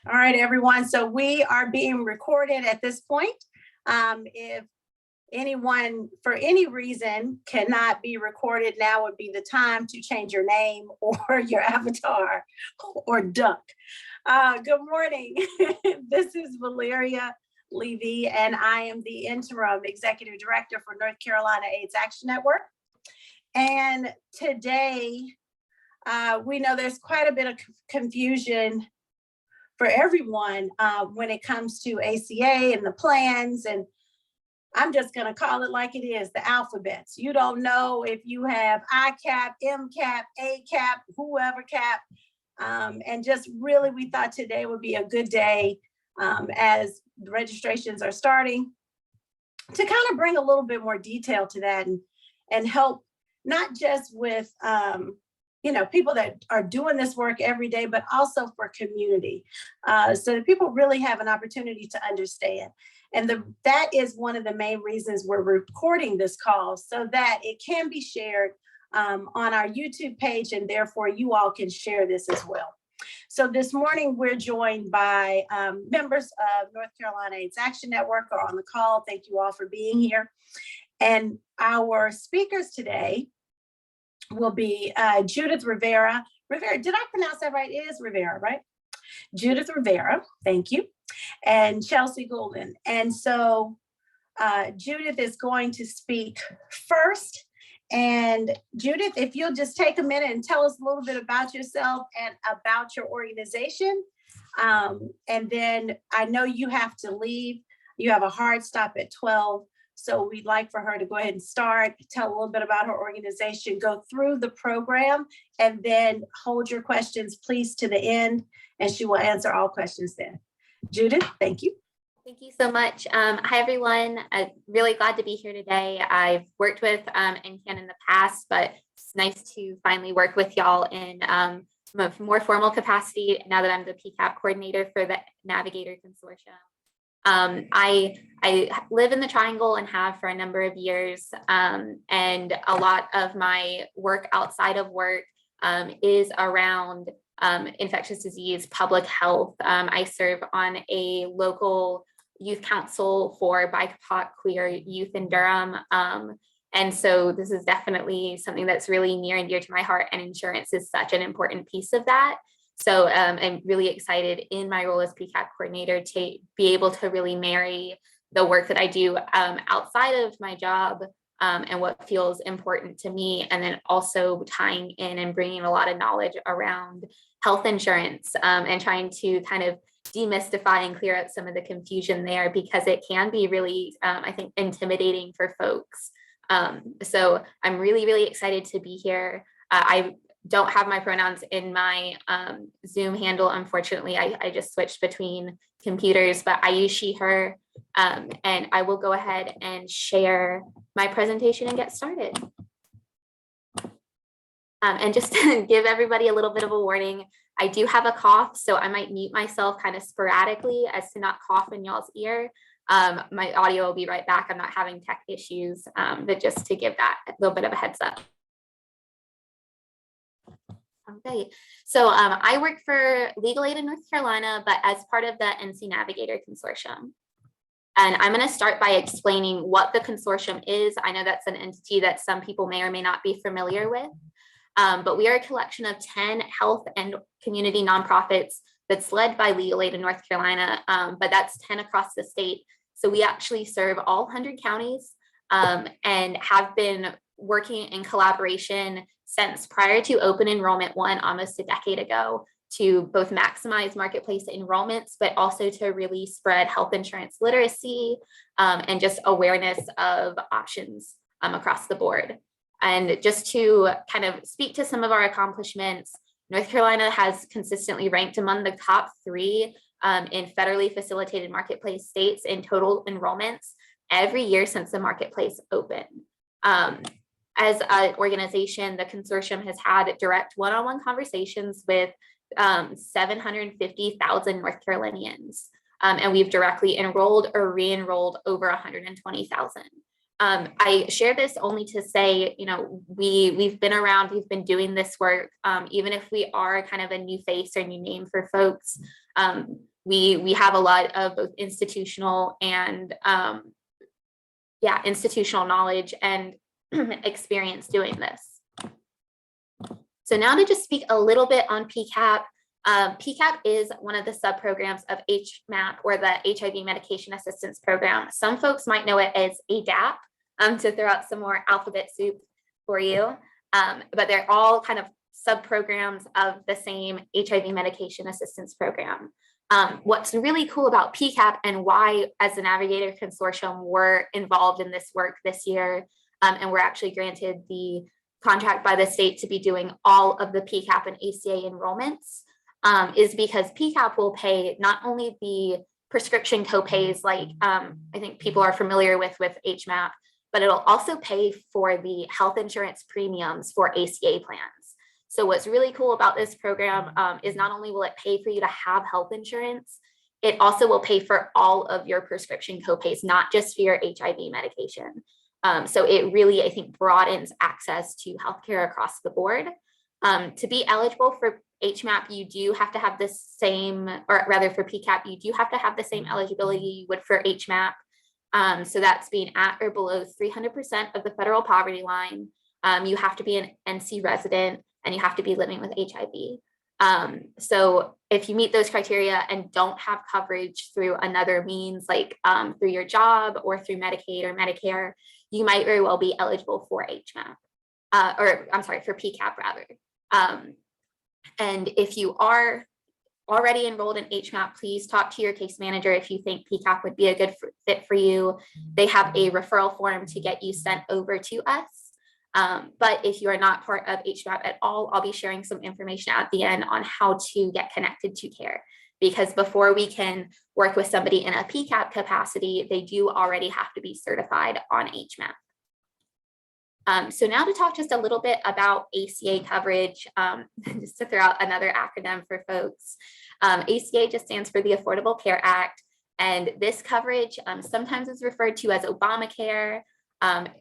All right, everyone. So we are being recorded at this point. If anyone, for any reason, cannot be recorded, now would be the time to change your name or your avatar or duck. Good morning. This is Valeria Levy, and I am the interim executive director for North Carolina AIDS Action Network. And today, we know there's quite a bit of confusion for everyone when it comes to ACA and the plans, and I'm just going to call it like it is, the alphabets. You don't know if you have ICAP, MCAP, ACAP, whoever cap, and just really we thought today would be a good day as the registrations are starting to kind of bring a little bit more detail to that and help not just with people that are doing this work every day, but also for community. So that people really have an opportunity to understand. And that is one of the main reasons we're recording this call, so that it can be shared on our YouTube page, and therefore you all can share this as well. So this morning we're joined by members of North Carolina AIDS Action Network are on the call. Thank you all for being here. And our speakers today will be Judith Rivera. Did I pronounce that right? It is Rivera, right? Judith Rivera, thank you. And Chelsea Goulden. And so Judith is going to speak first. And Judith, if you'll just take a minute and tell us a little bit about yourself and about your organization. And then I know you have to leave. You have a hard stop at 12. So we'd like for her to go ahead and start, tell a little bit about her organization, go through the program, and then hold your questions, please, to the end, and she will answer all questions then. Judith, thank you. Thank you so much. Hi, everyone. I'm really glad to be here today. I've worked with NCAN in the past, but it's nice to finally work with y'all in a more formal capacity now that I'm the PCAP coordinator for the Navigator Consortium. I live in the Triangle and have for a number of years, and a lot of my work outside of work is around infectious disease, public health. I serve on a local youth council for BIPOC queer youth in Durham. And so this is definitely something that's really near and dear to my heart, and insurance is such an important piece of that. So I'm really excited in my role as PCAP coordinator to be able to really marry the work that I do outside of my job and what feels important to me, and then also tying in and bringing a lot of knowledge around health insurance and trying to kind of demystify and clear up some of the confusion there, because it can be really, I think, intimidating for folks. So I'm really, really excited to be here. I don't have my pronouns in my Zoom handle. Unfortunately, I just switched between computers, but I use she, her, and I will go ahead and share my presentation and get started. And just to give everybody a little bit of a warning, I do have a cough, so I might mute myself kind of sporadically as to not cough in y'all's ear. My audio will be right back. I'm not having tech issues, but just to give that a little bit of a heads up. Okay, so I work for Legal Aid in North Carolina, but as part of the NC Navigator Consortium. And I'm going to start by explaining what the consortium is. I know that's an entity that some people may or may not be familiar with, but we are a collection of 10 health and community nonprofits that's led by Legal Aid in North Carolina, but that's 10 across the state. So we actually serve all 100 counties and have been working in collaboration since prior to open enrollment 1 almost a decade ago, to both maximize marketplace enrollments, but also to really spread health insurance literacy and just awareness of options across the board. And just to kind of speak to some of our accomplishments, North Carolina has consistently ranked among the top 3 in federally facilitated marketplace states in total enrollments every year since the marketplace opened. As an organization, the consortium has had direct one-on-one conversations with 750,000 North Carolinians, and we've directly enrolled or re-enrolled over 120,000. I share this only to say, we've been around, we've been doing this work, even if we are kind of a new face or new name for folks. we have a lot of both institutional and institutional knowledge and experience doing this. So now to just speak a little bit on PCAP. PCAP is one of the sub-programs of HMAP, or the HIV Medication Assistance Program. Some folks might know it as ADAP, to throw out some more alphabet soup for you. But they're all kind of sub-programs of the same HIV Medication Assistance Program. What's really cool about PCAP and why, as the Navigator Consortium, we're involved in this work this year, and we're actually granted the contract by the state to be doing all of the PCAP and ACA enrollments, is because PCAP will pay not only the prescription copays, like I think people are familiar with HMAP, but it'll also pay for the health insurance premiums for ACA plans. So what's really cool about this program is not only will it pay for you to have health insurance, it also will pay for all of your prescription copays, not just for your HIV medication. So it really, I think, broadens access to healthcare across the board. To be eligible for HMAP, you do have to have the same, or rather for PCAP, you do have to have the same eligibility you would for HMAP. So that's being at or below 300% of the federal poverty line. You have to be an NC resident, and you have to be living with HIV. So if you meet those criteria and don't have coverage through another means, like through your job or through Medicaid or Medicare, you might very well be eligible for HMAP, or I'm sorry, for PCAP rather. And if you are already enrolled in HMAP, please talk to your case manager if you think PCAP would be a good fit for you. They have a referral form to get you sent over to us. But if you are not part of HMAP at all, I'll be sharing some information at the end on how to get connected to care. Because before we can work with somebody in a PCAP capacity, they do already have to be certified on HMAP. So now to talk just a little bit about ACA coverage, just to throw out another acronym for folks. ACA just stands for the Affordable Care Act, and this coverage sometimes is referred to as Obamacare.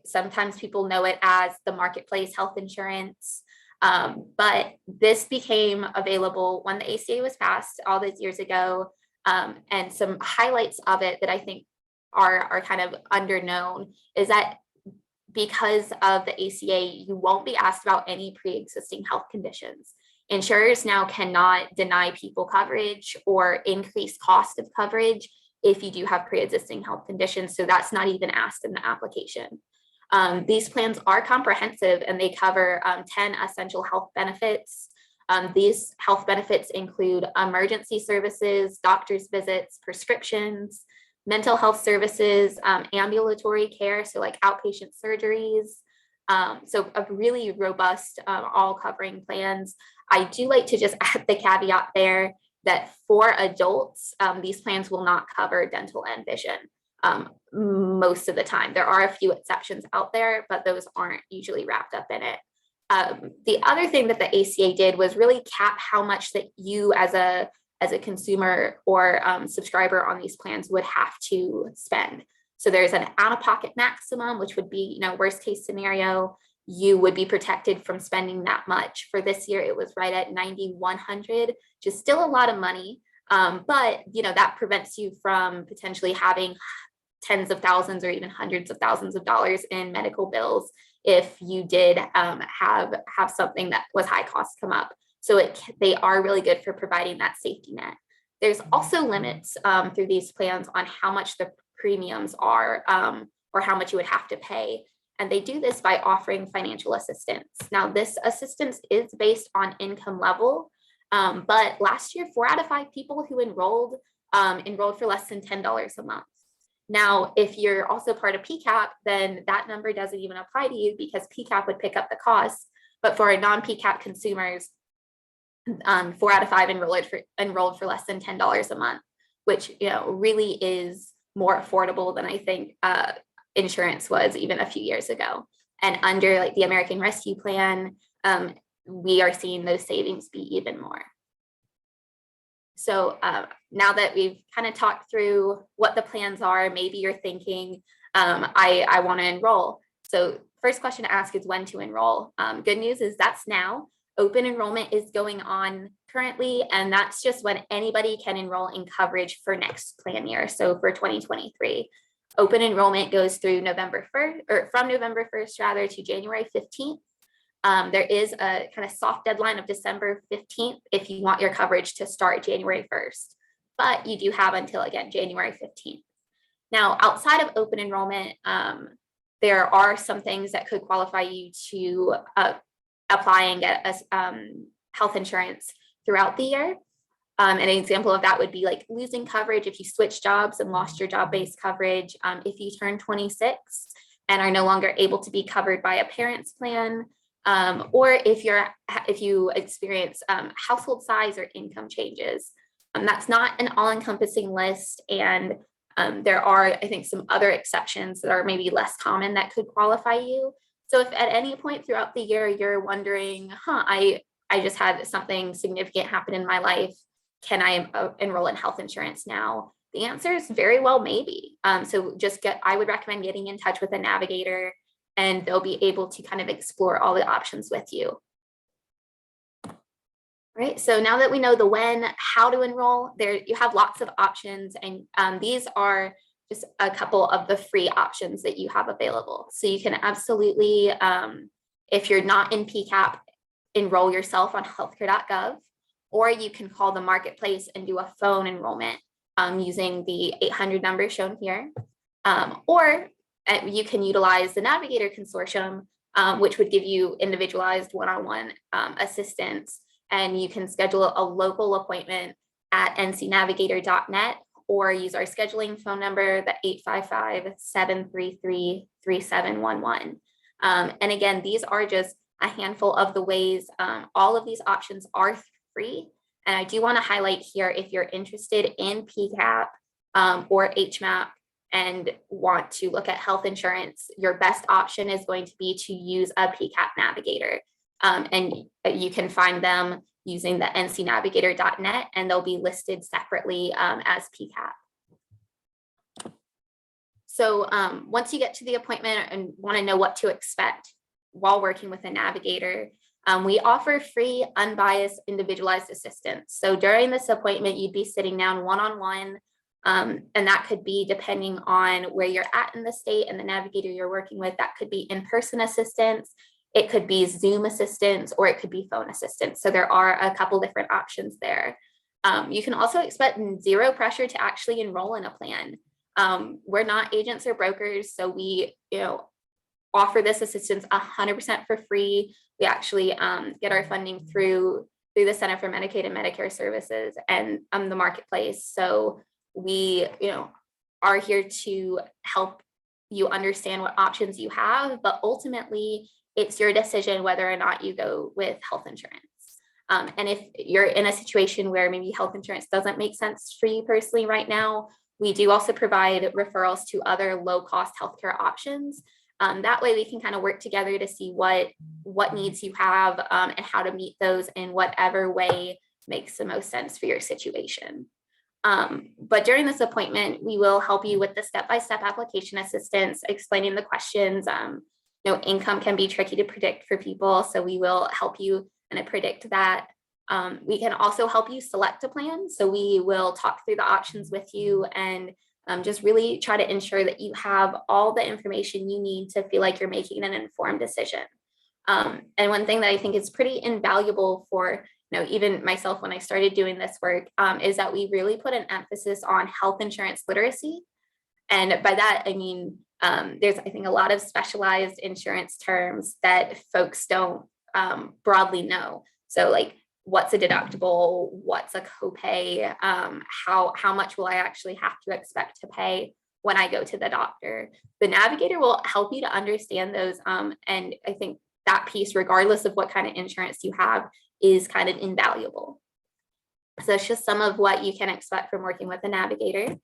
Sometimes people know it as the Marketplace Health Insurance, but this became available when the ACA was passed all those years ago, and some highlights of it that I think are kind of underknown is that because of the ACA, you won't be asked about any pre-existing health conditions. Insurers now cannot deny people coverage or increase cost of coverage if you do have pre-existing health conditions. So that's not even asked in the application. These plans are comprehensive, and they cover 10 essential health benefits. These health benefits include emergency services, doctor's visits, prescriptions, mental health services, ambulatory care, so like outpatient surgeries. So a really robust, all covering plans. I do like to just add the caveat there that for adults, these plans will not cover dental and vision most of the time. There are a few exceptions out there, but those aren't usually wrapped up in it. The other thing that the ACA did was really cap how much that you as a consumer or subscriber on these plans would have to spend. So there's an out-of-pocket maximum, which would be, worst case scenario, you would be protected from spending that much. For this year, it was right at $9,100, which is still a lot of money. But that prevents you from potentially having tens of thousands or even hundreds of thousands of dollars in medical bills if you did have something that was high cost come up. So they are really good for providing that safety net. There's also limits through these plans on how much the premiums are or how much you would have to pay. And they do this by offering financial assistance. Now, this assistance is based on income level, but last year, 4 out of 5 people who enrolled for less than $10 a month. Now, if you're also part of PCAP, then that number doesn't even apply to you because PCAP would pick up the cost. But for non-PCAP consumers, 4 out of 5 enrolled for less than $10 a month, which really is more affordable than I think insurance was even a few years ago. And under like the American Rescue Plan, we are seeing those savings be even more. So now that we've kind of talked through what the plans are, maybe you're thinking, I want to enroll. So first question to ask is when to enroll. Good news is that's now. open enrollment is going on currently, and that's just when anybody can enroll in coverage for next plan year. So for 2023, open enrollment goes through November 1st, or from November 1st rather, to January 15th. There is a kind of soft deadline of December 15th if you want your coverage to start January 1st, but you do have until, again, January 15th. Now, outside of open enrollment, there are some things that could qualify you to apply and get health insurance throughout the year. An example of that would be like losing coverage if you switch jobs and lost your job-based coverage, if you turn 26 and are no longer able to be covered by a parent's plan, or if you experience household size or income changes. That's not an all-encompassing list, and there are, I think, some other exceptions that are maybe less common that could qualify you. So if at any point throughout the year you're wondering, I just had something significant happen in my life, can I enroll in health insurance now? The answer is very well maybe. So I would recommend getting in touch with a navigator, and they'll be able to kind of explore all the options with you. Right, so now that we know the when, how to enroll, you have lots of options, and these are just a couple of the free options that you have available. So you can absolutely, if you're not in PCAP, enroll yourself on healthcare.gov, or you can call the marketplace and do a phone enrollment using the 800 number shown here, or you can utilize the Navigator Consortium, which would give you individualized one-on-one assistance. And you can schedule a local appointment at ncnavigator.net, or use our scheduling phone number, the 855-733-3711. And again, these are just a handful of the ways. All of these options are free. And I do want to highlight here, if you're interested in PCAP or HMAP and want to look at health insurance, your best option is going to be to use a PCAP navigator. And you can find them using the ncnavigator.net, and they'll be listed separately as PCAP. So once you get to the appointment and want to know what to expect while working with a navigator, we offer free, unbiased, individualized assistance. So during this appointment, you'd be sitting down one-on-one, and that could be, depending on where you're at in the state and the navigator you're working with, that could be in-person assistance, it could be Zoom assistance, or it could be phone assistance. So there are a couple different options there. You can also expect zero pressure to actually enroll in a plan. We're not agents or brokers, so we offer this assistance 100% for free. We actually get our funding through the Center for Medicaid and Medicare Services and the marketplace. So we are here to help you understand what options you have, but ultimately it's your decision whether or not you go with health insurance. And if you're in a situation where maybe health insurance doesn't make sense for you personally right now, we do also provide referrals to other low-cost healthcare options. That way we can kind of work together to see what needs you have and how to meet those in whatever way makes the most sense for your situation. But during this appointment, we will help you with the step-by-step application assistance, explaining the questions. Income can be tricky to predict for people, so we will help you and predict that. We can also help you select a plan. So we will talk through the options with you and just really try to ensure that you have all the information you need to feel like you're making an informed decision. And one thing that I think is pretty invaluable for even myself when I started doing this work is that we really put an emphasis on health insurance literacy. And by that, I mean, there's, I think, a lot of specialized insurance terms that folks don't broadly know. So like, what's a deductible? What's a copay? How much will I actually have to expect to pay when I go to the doctor? The navigator will help you to understand those. And I think that piece, regardless of what kind of insurance you have, is kind of invaluable. So it's just some of what you can expect from working with a navigator.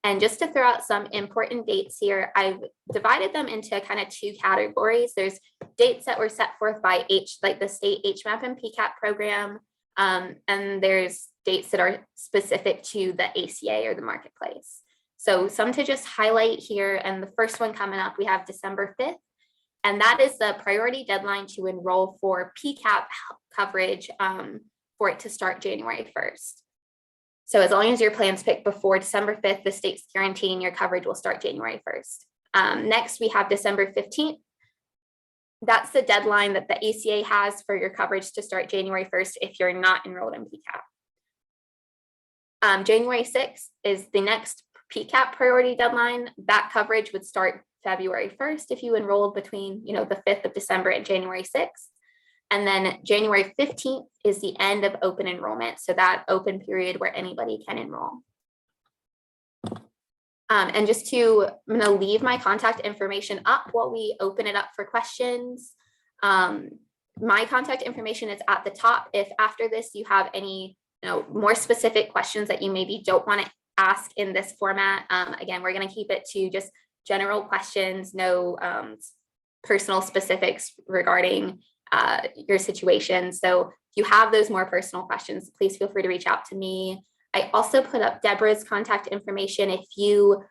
And just to throw out some important dates here, I've divided them into kind of two categories. There's dates that were set forth by the state HMAP and PCAP program, and there's dates that are specific to the ACA or the marketplace. So some to just highlight here, and the first one coming up, we have December 5th. And that is the priority deadline to enroll for PCAP coverage for it to start January 1st. So as long as your plan's picked before December 5th, the state's guaranteeing your coverage will start January 1st. Next, we have December 15th. That's the deadline that the ACA has for your coverage to start January 1st if you're not enrolled in PCAP. January 6th is the next PCAP priority deadline. That coverage would start February 1st if you enrolled between the 5th of December and January 6th. And then January 15th is the end of open enrollment. So that open period where anybody can enroll. And I'm gonna leave my contact information up while we open it up for questions. My contact information is at the top. If after this you have any more specific questions that you maybe don't want to ask in this format, again, we're gonna keep it to just general questions, no personal specifics regarding your situation. So if you have those more personal questions, please feel free to reach out to me. I also put up Deborah's contact information. If you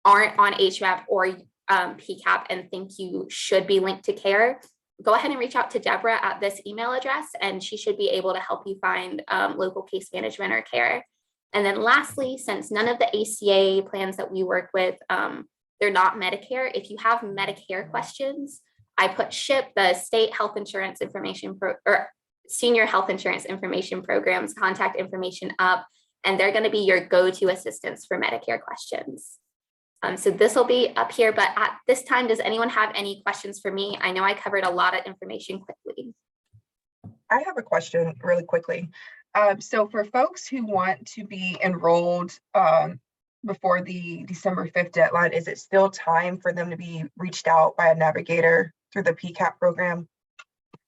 aren't on HMAP or PCAP and think you should be linked to CARE, go ahead and reach out to Deborah at this email address, and she should be able to help you find local case management or CARE. And then lastly, since none of the ACA plans that we work with, they're not Medicare, if you have Medicare questions, I put SHIP, the State Health Insurance Information or Senior Health Insurance Information Programs contact information up, and they're going to be your go-to assistance for Medicare questions. So this will be up here, but at this time, does anyone have any questions for me? I know I covered a lot of information quickly. I have a question really quickly. So for folks who want to be enrolled before the December 5th deadline, is it still time for them to be reached out by a navigator through the PCAP program?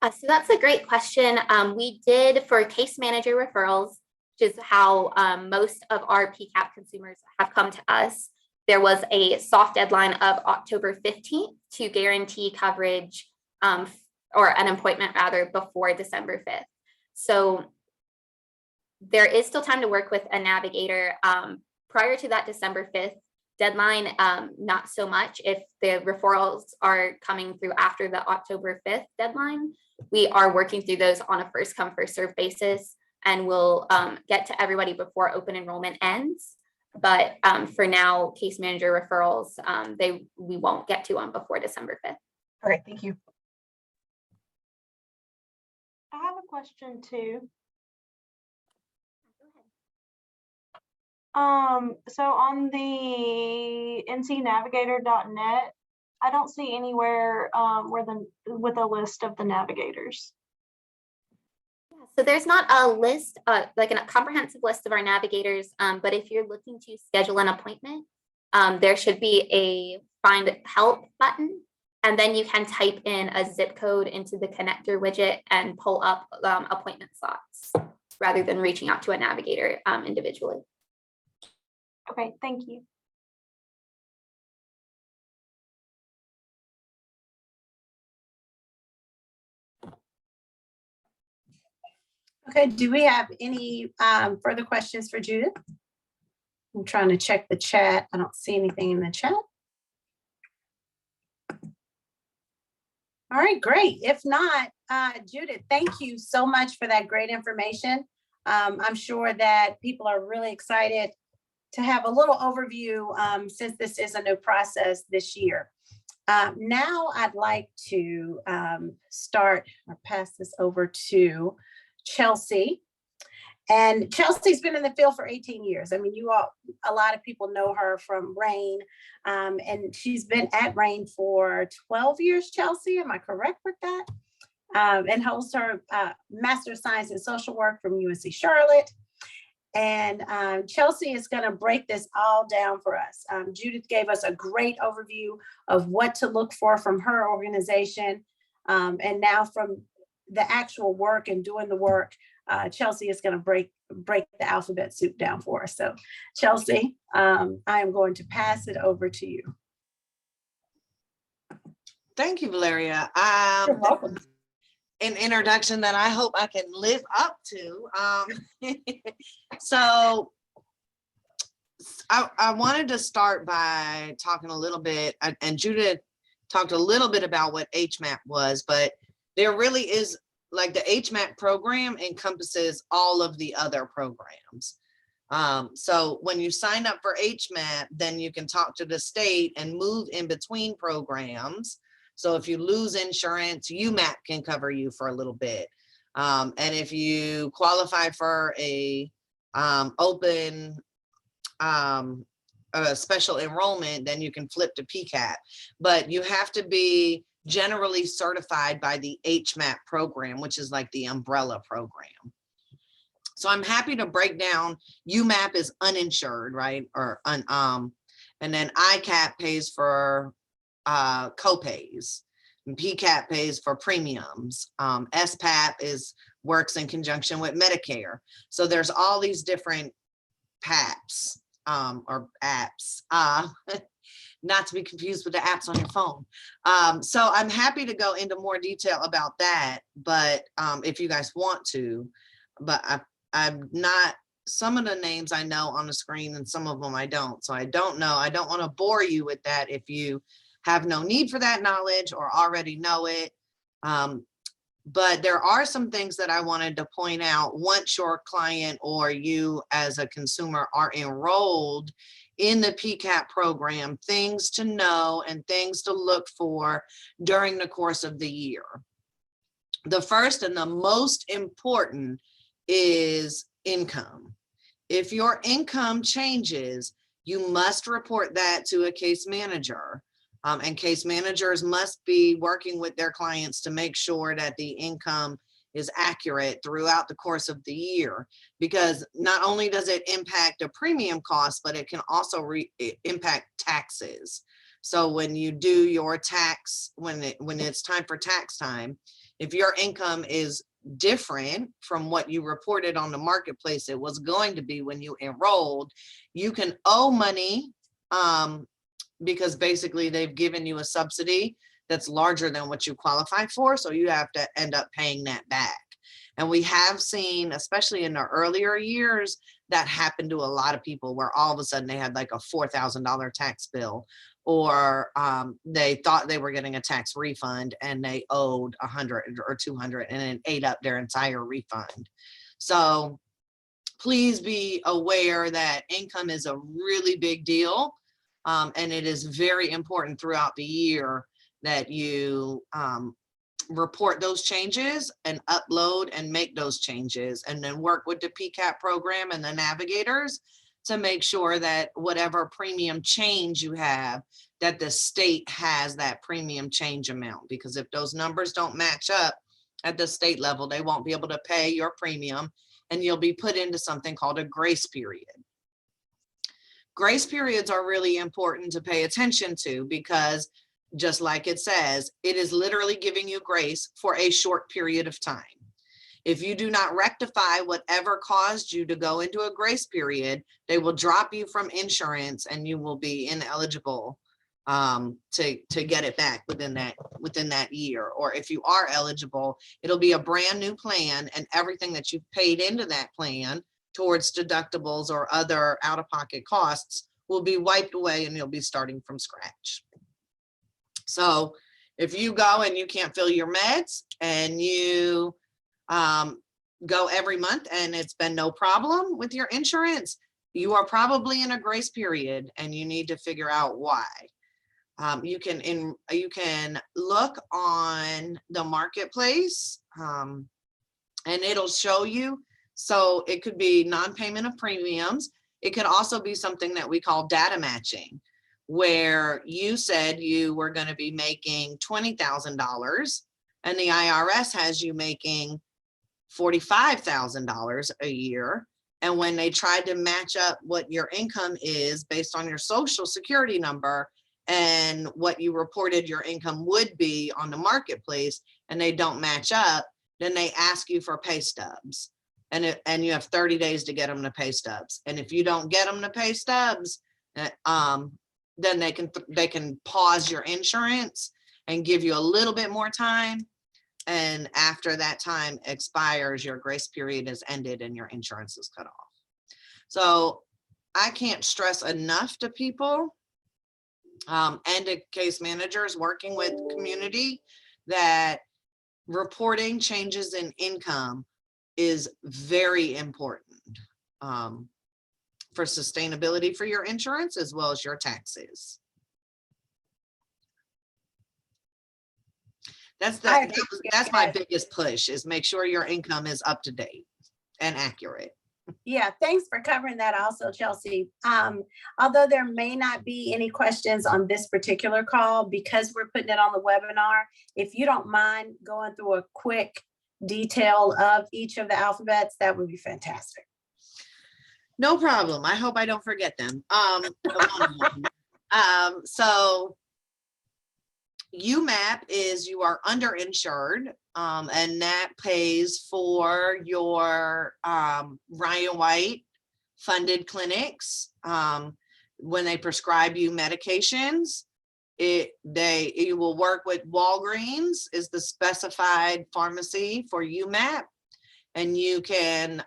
So that's a great question. We did for case manager referrals, which is how most of our PCAP consumers have come to us. There was a soft deadline of October 15th to guarantee coverage or an appointment rather before December 5th. So there is still time to work with a navigator prior to that December 5th deadline. Not so much. If the referrals are coming through after the October 5th deadline, we are working through those on a first come first serve basis, and we'll get to everybody before open enrollment ends. But for now, case manager referrals, we won't get to them before December 5th. All right, thank you. I have a question too. So on the ncnavigator.net, I don't see anywhere with a list of the navigators. So there's not a list, like a comprehensive list of our navigators, but if you're looking to schedule an appointment, there should be a find help button, and then you can type in a zip code into the connector widget and pull up appointment slots rather than reaching out to a navigator individually. Okay, thank you. Okay, do we have any further questions for Judith? I'm trying to check the chat. I don't see anything in the chat. All right, great. If not, Judith, thank you so much for that great information. I'm sure that people are really excited to have a little overview since this is a new process this year. Now I'd like to start or pass this over to Chelsea. And Chelsea's been in the field for 18 years. I mean, a lot of people know her from RAIN, and she's been at RAIN for 12 years, Chelsea, am I correct with that? And holds her Master of Science in Social Work from UNC Charlotte. And Chelsea is gonna break this all down for us. Judith gave us a great overview of what to look for from her organization. And now from the actual work and doing the work, Chelsea is going to break the alphabet soup down for us. So Chelsea, I am going to pass it over to you. Thank you, Valeria. You're welcome. An introduction that I hope I can live up to. So I wanted to start by talking a little bit, and Judith talked a little bit about what HMAP was, but there really is, like, the HMAP program encompasses all of the other programs. So when you sign up for HMAP, then you can talk to the state and move in between programs. So if you lose insurance, HMAP can cover you for a little bit. And if you qualify for a special enrollment, then you can flip to PCAP. But you have to be generally certified by the HMAP program, which is like the umbrella program. So I'm happy to break down. HMAP is uninsured, right? Or and then ICAP pays for copays. And PCAP pays for premiums. SPAP works in conjunction with Medicare. So there's all these different PAPs or apps, not to be confused with the apps on your phone. So I'm happy to go into more detail about that, but if you guys want to, but I'm not, some of the names I know on the screen and some of them I don't. So I don't know. I don't want to bore you with that if you have no need for that knowledge or already know it. But there are some things that I wanted to point out once your client or you as a consumer are enrolled in the PCAP program, things to know and things to look for during the course of the year. The first and the most important is income. If your income changes, you must report that to a case manager. And case managers must be working with their clients to make sure that the income is accurate throughout the course of the year, because not only does it impact a premium cost, but it can also impact taxes. So when you do your tax, when it's time for tax time, if your income is different from what you reported on the marketplace it was going to be when you enrolled, you can owe money because basically they've given you a subsidy that's larger than what you qualify for. So you have to end up paying that back. And we have seen, especially in the earlier years, that happened to a lot of people where all of a sudden they had like a $4,000 tax bill, or they thought they were getting a tax refund and they owed 100 or 200 and it ate up their entire refund. So please be aware that income is a really big deal. And it is very important throughout the year that you report those changes and upload and make those changes, and then work with the PCAP program and the navigators to make sure that whatever premium change you have, that the state has that premium change amount, because if those numbers don't match up at the state level, they won't be able to pay your premium and you'll be put into something called a grace period. Grace periods are really important to pay attention to, because just like it says, it is literally giving you grace for a short period of time. If you do not rectify whatever caused you to go into a grace period, they will drop you from insurance and you will be ineligible to get it back within that year. Or if you are eligible, it'll be a brand new plan, and everything that you've paid into that plan towards deductibles or other out-of-pocket costs will be wiped away and you'll be starting from scratch. So if you go and you can't fill your meds and you go every month and it's been no problem with your insurance, you are probably in a grace period and you need to figure out why. You can look on the marketplace and it'll show you. So it could be non-payment of premiums. It could also be something that we call data matching, where you said you were going to be making $20,000 and the IRS has you making $45,000 a year. And when they tried to match up what your income is based on your social security number and what you reported your income would be on the marketplace, and they don't match up, then they ask you for pay stubs. And you have 30 days to get them to pay stubs. And if you don't get them to pay stubs, then they can pause your insurance and give you a little bit more time. And after that time expires, your grace period is ended and your insurance is cut off. So I can't stress enough to people and to case managers working with community, that reporting changes in income is very important for sustainability for your insurance as well as your taxes. That's my biggest push, is make sure your income is up to date and accurate. Yeah, thanks for covering that also, Chelsea. Although there may not be any questions on this particular call, because we're putting it on the webinar, if you don't mind going through a quick detail of each of the alphabets, that would be fantastic. No problem. I hope I don't forget them. So HMAP is you are underinsured, and that pays for your Ryan White funded clinics. When they prescribe you medications, you will work with Walgreens is the specified pharmacy for HMAP, and you can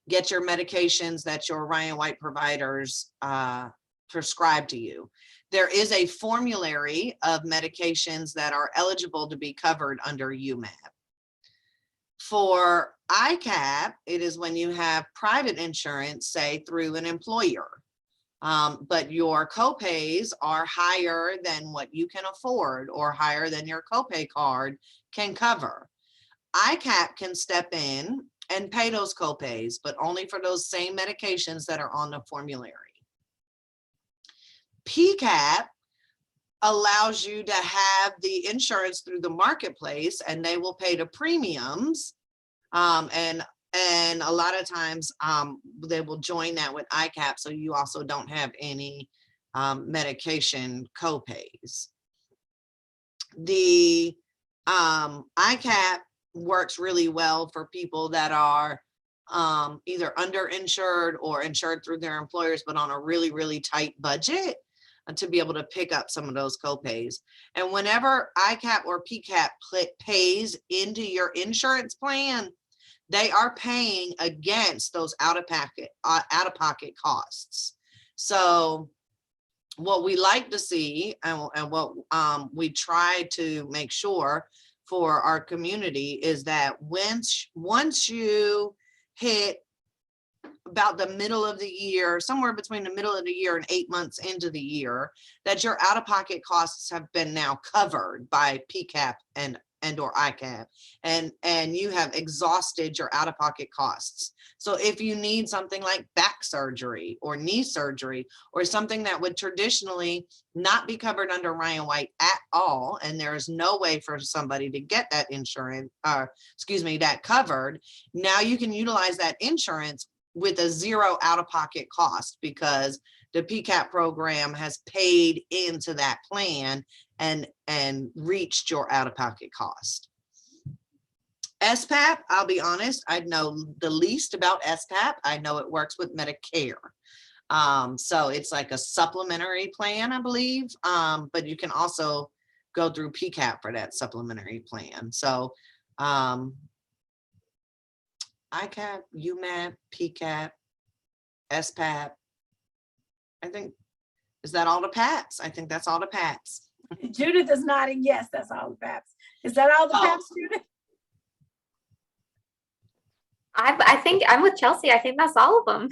get your medications that your Ryan White providers prescribe to you. There is a formulary of medications that are eligible to be covered under HMAP. For ICAP, it is when you have private insurance, say through an employer, but your copays are higher than what you can afford or higher than your copay card can cover. ICAP can step in and pay those copays, but only for those same medications that are on the formulary. PCAP allows you to have the insurance through the marketplace, and they will pay the premiums. And a lot of times they will join that with ICAP, so you also don't have any medication copays. The ICAP works really well for people that are either underinsured or insured through their employers, but on a really, really tight budget, to be able to pick up some of those copays. And whenever ICAP or PCAP pays into your insurance plan, they are paying against those out-of-pocket costs. So what we like to see, and what we try to make sure for our community, is that once you hit about the middle of the year, somewhere between the middle of the year and 8 months into the year, that your out-of-pocket costs have been now covered by PCAP and or ICAP, and you have exhausted your out-of-pocket costs. So if you need something like back surgery or knee surgery, or something that would traditionally not be covered under Ryan White at all, and there is no way for somebody to get that insurance, that covered, now you can utilize that insurance with a zero out-of-pocket cost, because the PCAP program has paid into that plan and reached your out-of-pocket cost. SPAP, I'll be honest, I know the least about SPAP. I know it works with Medicare. So it's like a supplementary plan, I believe, but you can also go through PCAP for that supplementary plan. So ICAP, HMAP, PCAP, SPAP. I think, is that all the PAPs? I think that's all the PAPs. Judith is nodding yes, that's all the PAPs. Is that all the PAPs, Judith? I think I'm with Chelsea. I think that's all of them.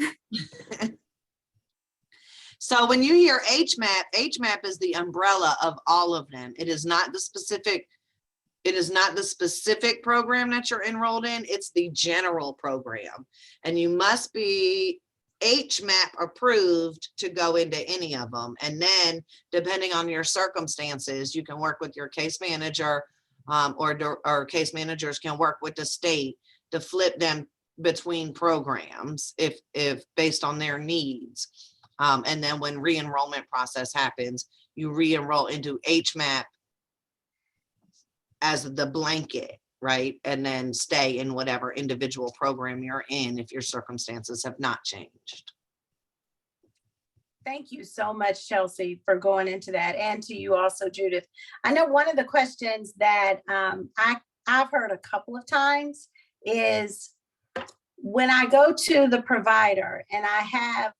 So when you hear HMAP, HMAP is the umbrella of all of them. It is not the specific program that you're enrolled in. It's the general program, and you must be HMAP approved to go into any of them. And then depending on your circumstances, you can work with your case manager, or case managers can work with the state to flip them between programs if based on their needs. And then when re-enrollment process happens, you re-enroll into HMAP as the blanket, right? And then stay in whatever individual program you're in if your circumstances have not changed. Thank you so much, Chelsea, for going into that, and to you also, Judith. I know one of the questions that I've heard a couple of times is, when I go to the provider and I have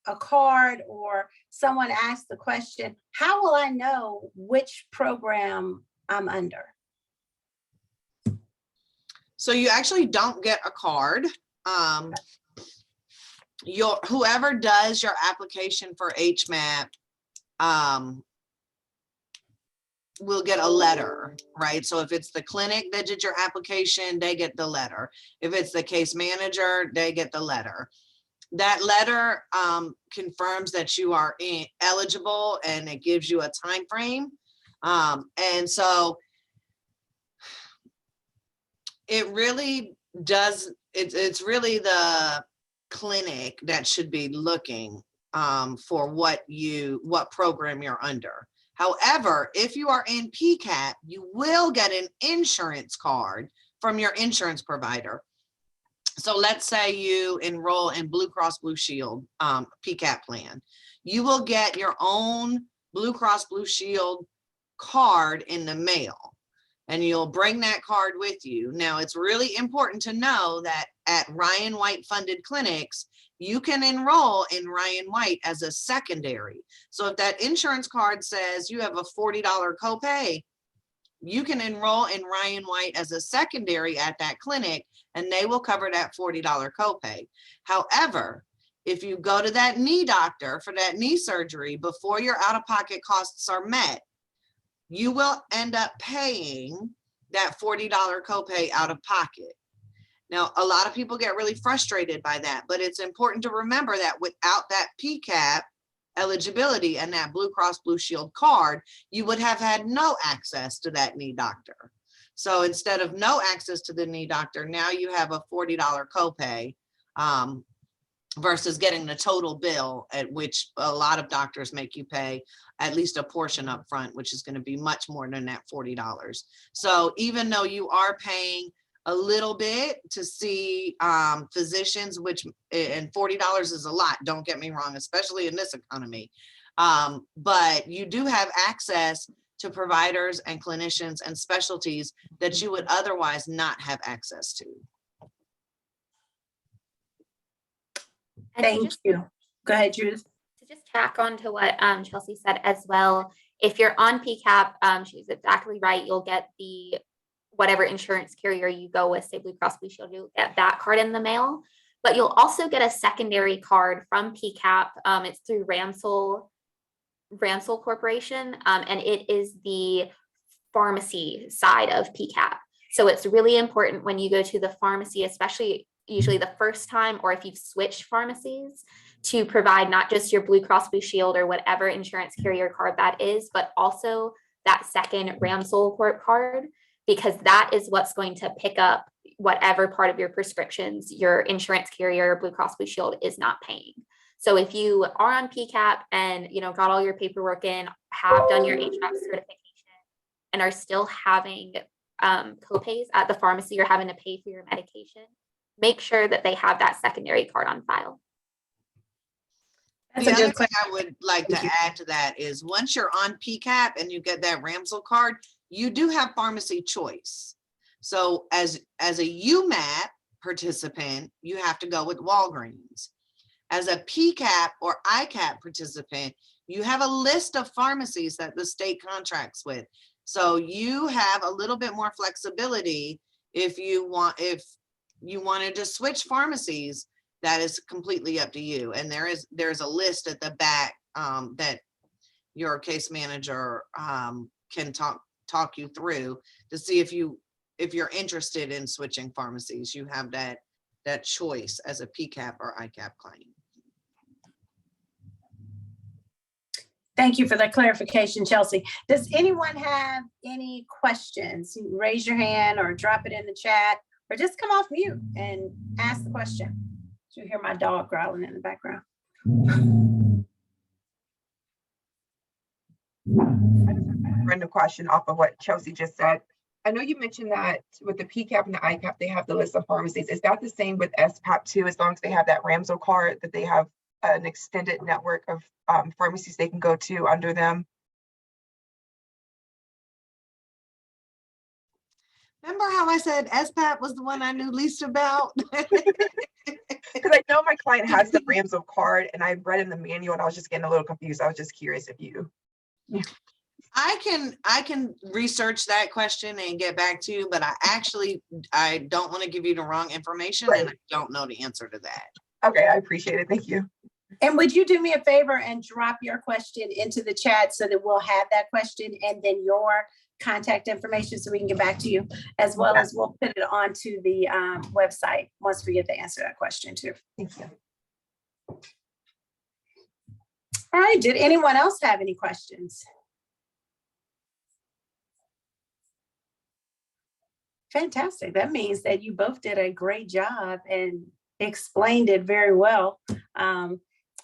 a card or someone asked the question, how will I know which program I'm under? So you actually don't get a card. Whoever does your application for HMAP will get a letter, right? So if it's the clinic that did your application, they get the letter. If it's the case manager, they get the letter. That letter confirms that you are eligible, and it gives you a time frame. And so it really does, it's really the clinic that should be looking for what program you're under. However, if you are in PCAP, you will get an insurance card from your insurance provider. So let's say you enroll in Blue Cross Blue Shield PCAP plan. You will get your own Blue Cross Blue Shield card in the mail, and you'll bring that card with you. Now, it's really important to know that at Ryan White funded clinics, you can enroll in Ryan White as a secondary. So if that insurance card says you have a $40 copay, you can enroll in Ryan White as a secondary at that clinic, and they will cover that $40 copay. However, if you go to that knee doctor for that knee surgery before your out-of-pocket costs are met, you will end up paying that $40 copay out of pocket. Now, a lot of people get really frustrated by that, but it's important to remember that without that PCAP eligibility and that Blue Cross Blue Shield card, you would have had no access to that knee doctor. So instead of no access to the knee doctor, now you have a $40 copay versus getting the total bill, at which a lot of doctors make you pay at least a portion up front, which is going to be much more than that $40. So even though you are paying a little bit to see physicians, and $40 is a lot, don't get me wrong, especially in this economy. But you do have access to providers and clinicians and specialties that you would otherwise not have access to. And to Thank just- you. Go ahead, Judith. To just tack on to what Chelsea said as well, if you're on PCAP, she's exactly right. You'll get whatever insurance carrier you go with, say Blue Cross Blue Shield, you'll get that card in the mail. But you'll also get a secondary card from PCAP. It's through Ramsell Corporation, and it is the pharmacy side of PCAP. So it's really important when you go to the pharmacy, especially usually the first time, or if you've switched pharmacies, to provide not just your Blue Cross Blue Shield or whatever insurance carrier card that is, but also that second Ramsell Corp card, because that is what's going to pick up whatever part of your prescriptions your insurance carrier, Blue Cross Blue Shield, is not paying. So if you are on PCAP and got all your paperwork in, have done your HMAP certification, and are still having copays at the pharmacy or having to pay for your medication, make sure that they have that secondary card on file. That's The a other good thing question. I would like to Thank you. add to that is once you're on PCAP and you get that Ramsell card, you do have pharmacy choice. So as a UMAP participant, you have to go with Walgreens. As a PCAP or ICAP participant, you have a list of pharmacies that the state contracts with. So you have a little bit more flexibility if you wanted to switch pharmacies. That is completely up to you. And there's a list at the back that your case manager can talk you through to see if you're interested in switching pharmacies. You have that choice as a PCAP or ICAP client. Thank you for that clarification, Chelsea. Does anyone have any questions? You can raise your hand or drop it in the chat, or just come off mute and ask the question. You hear my dog growling in the background. Random question off of what Chelsea just said. I know you mentioned that with the PCAP and the ICAP, they have the list of pharmacies. Is that the same with SPAP too? As long as they have that Ramsell card, that they have an extended network of pharmacies they can go to under them? Remember how I said SPAP was the one I knew least about? Because I know my client has the Ramsel card and I read in the manual and I was just getting a little confused. I was just curious if you. I can research that question and get back to you, but I don't want to give you the wrong information and I don't know the answer to that. Okay, I appreciate it. Thank you. And would you do me a favor and drop your question into the chat so that we'll have that question and then your contact information so we can get back to you, as well as we'll put it onto the website once we get the answer to that question too. Thank you. All right, did anyone else have any questions? Fantastic. That means that you both did a great job and explained it very well.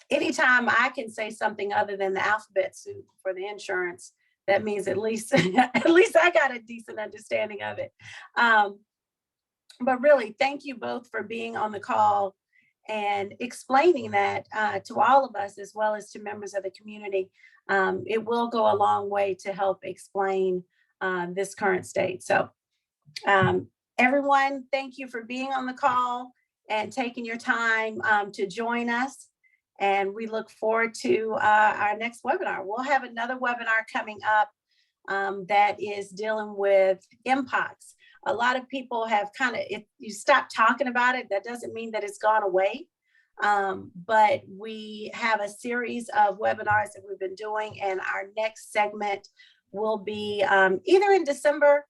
Anytime I can say something other than the alphabet soup for the insurance, that means at least I got a decent understanding of it. But really, thank you both for being on the call and explaining that to all of us, as well as to members of the community. It will go a long way to help explain this current state. So everyone, thank you for being on the call and taking your time to join us. And we look forward to our next webinar. We'll have another webinar coming up that is dealing with MPOX. A lot of people have you stop talking about it. That doesn't mean that it's gone away. But we have a series of webinars that we've been doing, and our next segment will be either in December,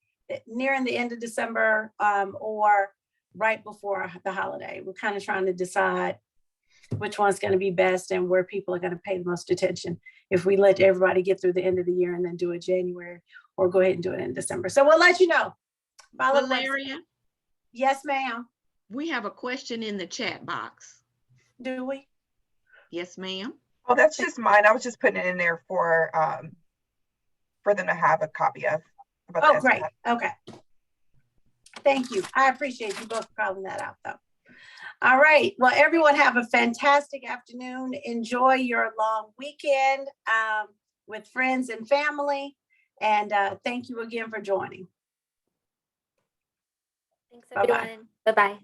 nearing the end of December, or right before the holiday. We're kind of trying to decide which one's going to be best and where people are going to pay the most attention. If we let everybody get through the end of the year and then do it January, or go ahead and do it in December. So we'll let you know. Valeria? Yes, ma'am. We have a question in the chat box. Do we? Yes, ma'am. Well, that's just mine. I was just putting it in there for them to have a copy of. Oh, great. Okay. Thank you. I appreciate you both calling that out, though. All right. Well, everyone have a fantastic afternoon. Enjoy your long weekend with friends and family. And thank you again for joining. Thanks, Bye-bye. everyone. Bye-bye.